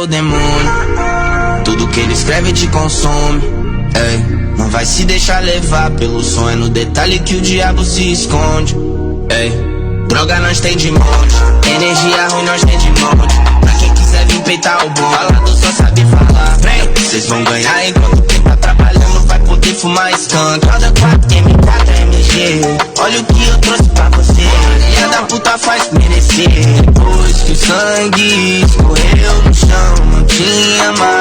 o demônio. Tudo que ele escreve te consome. Ei, não vai se deixar levar pelo sonho, no detalhe que o diabo se esconde. Ei, droga nós tem de monte, energia ruim nós tem de monte. Pra quem quiser vir peitar o bom, falado só sabe falar. Cês vão ganhar enquanto quem tá trabalhando vai poder fumar skunk. Roda 4 M4 MG, olha o que eu trouxe pra você. E a da puta faz merecer. Depois que o sangue escorreu no chão, não tinha mais